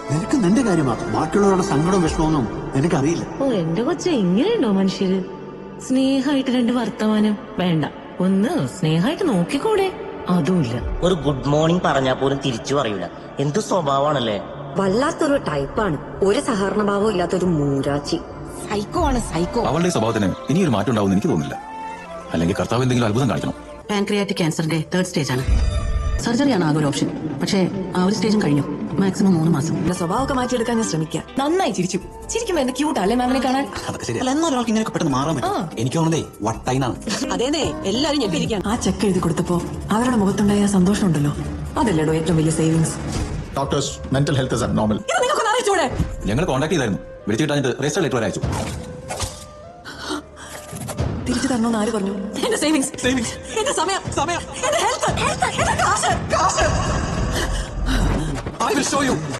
നിനക്ക് നിന്റെ കാര്യമാണ്, ബാക്കിയുള്ളവരുടെ സങ്കടവും വിഷമമൊന്നും നിനക്കറിയില്ല. ഓ എന്റെ കൊച്ച ഇങ്ങനെയുണ്ടോ മനുഷ്യര്? സ്നേഹമായിട്ട് 2 വർത്തമാനം വേണ്ട, ഒന്ന് സ്നേഹമായിട്ട് നോക്കിക്കൂടെ? അതുമില്ല. ഒരു ഗുഡ് മോർണിംഗ് പറഞ്ഞാൽ പോലും തിരിച്ചു പറയൂല. എന്ത് സ്വഭാവമാണല്ലേ. വല്ലാത്തൊരു ടൈപ്പാണ്. ഒരു സഹകരണഭാവം ഇല്ലാത്തൊരു മൂരാച്ചി. സൈക്കോ ആണ് സൈക്കോ. അവളുടെ സ്വഭാവത്തിന് ഇനിയൊരു മാറ്റം ഉണ്ടാവും എനിക്ക് തോന്നുന്നില്ല. അല്ലെങ്കിൽ കർത്താവ് എന്തെങ്കിലും അത്ഭുതം കാണിക്കണം. പാൻക്രിയാറ്റിക് ക്യാൻസറിന്റെ 3rd സ്റ്റേജ് ആണ്. സർജറിയാണ് ആകെ ഒരു ഓപ്ഷൻ. പക്ഷേ ആ ഒരു സ്റ്റേജും കഴിഞ്ഞു. മാക്സിമം 3 മാസം. സ്വഭാവമൊക്കെ മാറ്റിയെടുക്കാൻ ഞാൻ ശ്രമിക്കാം. നന്നായി ചിരിച്ചു. ചിരിക്കുമ്പോ എന്ത് ക്യൂട്ട് അല്ലേ മാമിനെ കാണാൻ? അതൊക്കെ ശരി. അല്ല, എന്നാലും ഒരാൾക്ക് ഇങ്ങനെ പെട്ടെന്ന് മാറാൻ പറ്റും. എനിക്ക് തോന്നുന്നതേ വട്ടായിന്നാണ്. അതേനെ, എല്ലാരും ഞെട്ടിരിക്കാൻ. ആ ചെക്ക് എഴുതി കൊടുത്തപ്പോ അവരുടെ മുഖത്തുണ്ടായ സന്തോഷം ഉണ്ടല്ലോ, അതല്ലേടോ ഏറ്റവും വലിയ savings. Doctors, mental health is abnormal. ഇത് നിങ്ങൾക്കൊന്ന് അറിയിച്ചൂടെ? ഞങ്ങൾ കോൺടാക്ട് ചെയ്തായിരുന്നു. വിളിച്ചു കിട്ടാഞ്ഞിട്ട് രജിസ്റ്റർ ലെറ്റർ അയച്ചു. തിരിച്ചു തരണമെന്ന് ആര് പറഞ്ഞു? എന്റെ സേവിങ്സ്, എന്റെ സമയം, എന്റെ ഹെൽത്ത്, എന്റെ കാശ്. I will show you.